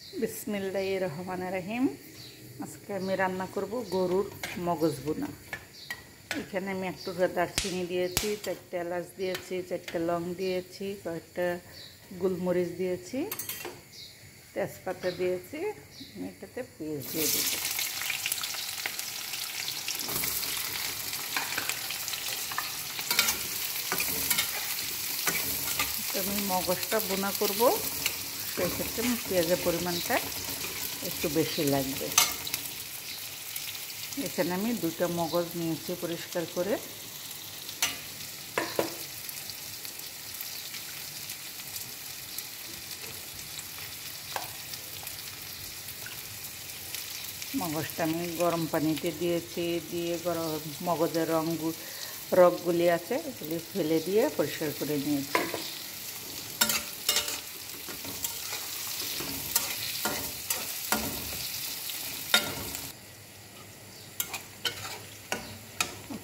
বিসমিল্লাহির রহমানির রহিম। আজকে আমি রান্না করব গরুর মগজ ভুনা। এখানে আমি একটু দারচিনি দিয়েছি, 4টা এলাচ দিয়েছি, 4টা লং দিয়েছি, কয়েকটা গোলমরিচ দিয়েছি, তেজপাতা দিয়েছি। আমি এটাতে পেঁয়াজ দিয়ে দেব। আমি মগজটা ভুনা করব, সেই ক্ষেত্রে পেঁয়াজের পরিমাণটা একটু বেশি লাগবে। এখানে আমি 2টা মগজ নিয়েছি পরিষ্কার করে। মগজটা আমি গরম পানিতে দিয়েছি, দিয়ে গরম মগজের রগগুলি আছে এগুলি ফেলে দিয়ে পরিষ্কার করে নিয়েছি।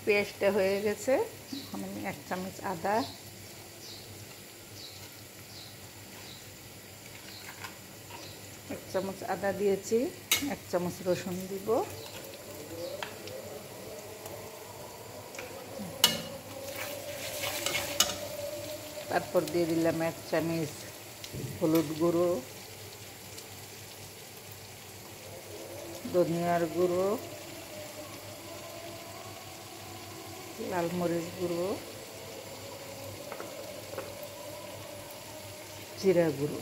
পেস্টটা হয়ে গেছে। এখন আমি 1 চামচ আদা, 1 চামচ আদা দিয়েছি, 1 চামচ রসুন দিব, তারপর দিয়ে দিলাম 1 চামচ হলুদ গুঁড়ো, ধনিয়ার গুঁড়ো, লাল মরিচ গুঁড়ো, জিরা গুঁড়ো।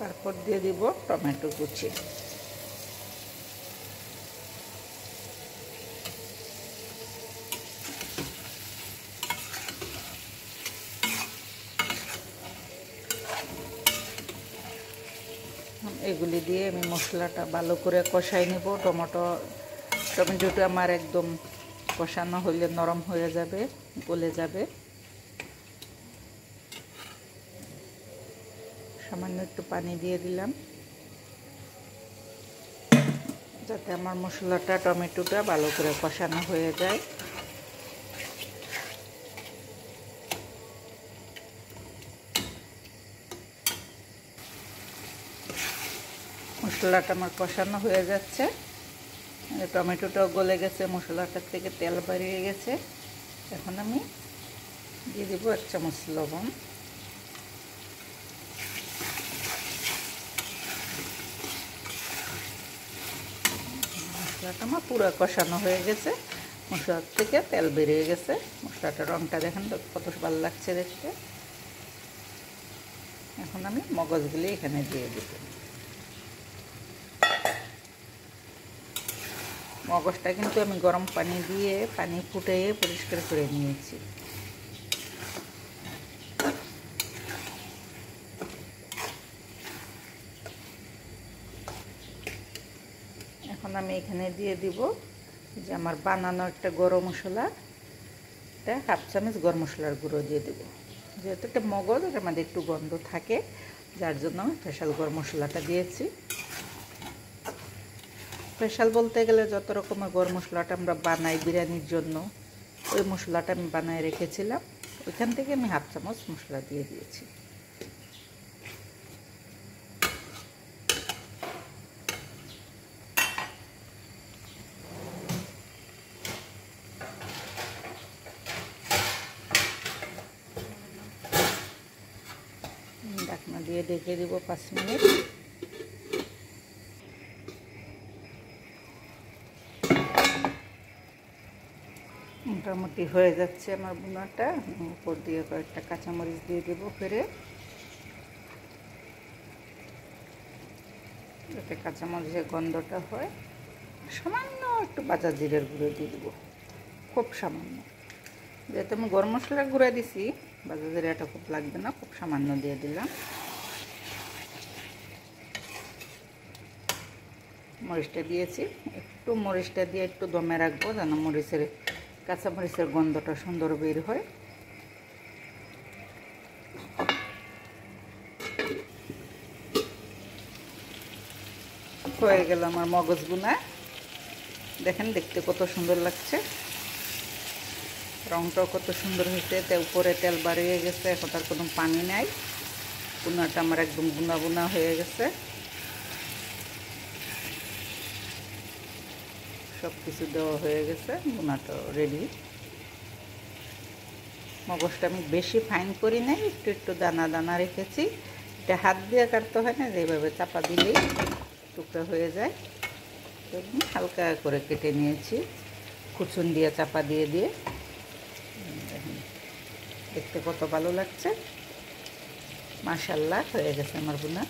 তারপর দিয়ে দিব টমেটো কুচি। এগুলি দিয়ে আমি মশলাটা ভালো করে কষাই নেব। টমেটোটা আমার একদম কষানো হলে নরম হয়ে যাবে, গলে যাবে। সামান্য একটু পানি দিয়ে দিলাম যাতে আমার মশলাটা টমেটোটা ভালো করে কষানো হয়ে যায়। মশলাটা আমার কষানো হয়ে যাচ্ছে, টমেটোটাও গলে গেছে, মশলাটার থেকে তেল বেরিয়ে গেছে। এখন আমি দিয়ে দেবো 1 চামচ লবণ, মশলাটা আমার পুরো কষানো হয়ে গেছে, মশলার থেকে তেল বেরিয়ে গেছে। মশলাটার রঙটা দেখেন তো কত ভালো লাগছে দেখতে। এখন আমি মগজগুলি এখানে দিয়ে দেব। মগজটা কিন্তু আমি গরম পানি দিয়ে পানি ফুটিয়ে পরিষ্কার করে নিয়েছি। এখন আমি এখানে দিয়ে দিব যে আমার বানানো একটা গরম মশলা, এটা 1/2 চামচ গরম মশলার গুঁড়ো দিয়ে দেব। যেহেতু এটা মগজ, এটার মধ্যে একটু গন্ধ থাকে, যার জন্য আমি স্পেশাল গরম মশলাটা দিয়েছি। স্পেশাল বলতে গেলে যত রকমের গরম মশলাটা আমরা বানাই বিরিয়ানির জন্য, ওই মশলাটা আমি বানায় রেখেছিলাম, ওইখান থেকে আমি 1/2 চামচ মশলা দিয়ে দিয়েছি। ঢাকনা দিয়ে ঢেকে দিব 5 মিনিট। মোটামুটি হয়ে যাচ্ছে আমার ভুনাটা। উপর দিয়ে কয়েকটা কাঁচামরিচ দিয়ে দেবো ফেরে, যাতে কাঁচামরিচের গন্ধটা হয়। সামান্য একটু ভাজা জিরের গুঁড়ো দিয়ে দেবো, খুব সামান্য। যেহেতু আমি গরম মশলার গুঁড়া দিছি, ভাজা জিরাটা খুব লাগবে না, খুব সামান্য দিয়ে দিলাম। মরিচটা দিয়েছি, একটু মরিচটা দিয়ে একটু দমে রাখবো যেন কাঁচামরিচের গন্ধটা সুন্দর বের হয়। হয়ে গেল আমার মগজ বুনা। দেখেন দেখতে কত সুন্দর লাগছে, রংটাও কত সুন্দর হয়েছে। উপরে তেল বাড়িয়ে গেছে, এখন আর কোনো পানি নাই। বুনাটা আমার একদম বুনা বুনা হয়ে গেছে। সব কিছু দেওয়া হয়ে গেছে, বুনাটা রেডি। মগজটা আমি বেশি ফাইন করি নাই, একটু একটু দানা দানা রেখেছি। এটা হাত দিয়ে কাটতে হয় না, যেভাবে চাপা দিলেই টুকরা হয়ে যায়। হালকা করে কেটে নিয়েছি, কুচুন দিয়ে চাপা দিয়ে দিয়ে। দেখতে কত ভালো লাগছে, মাশাআল্লাহ হয়ে গেছে আমার বুনা।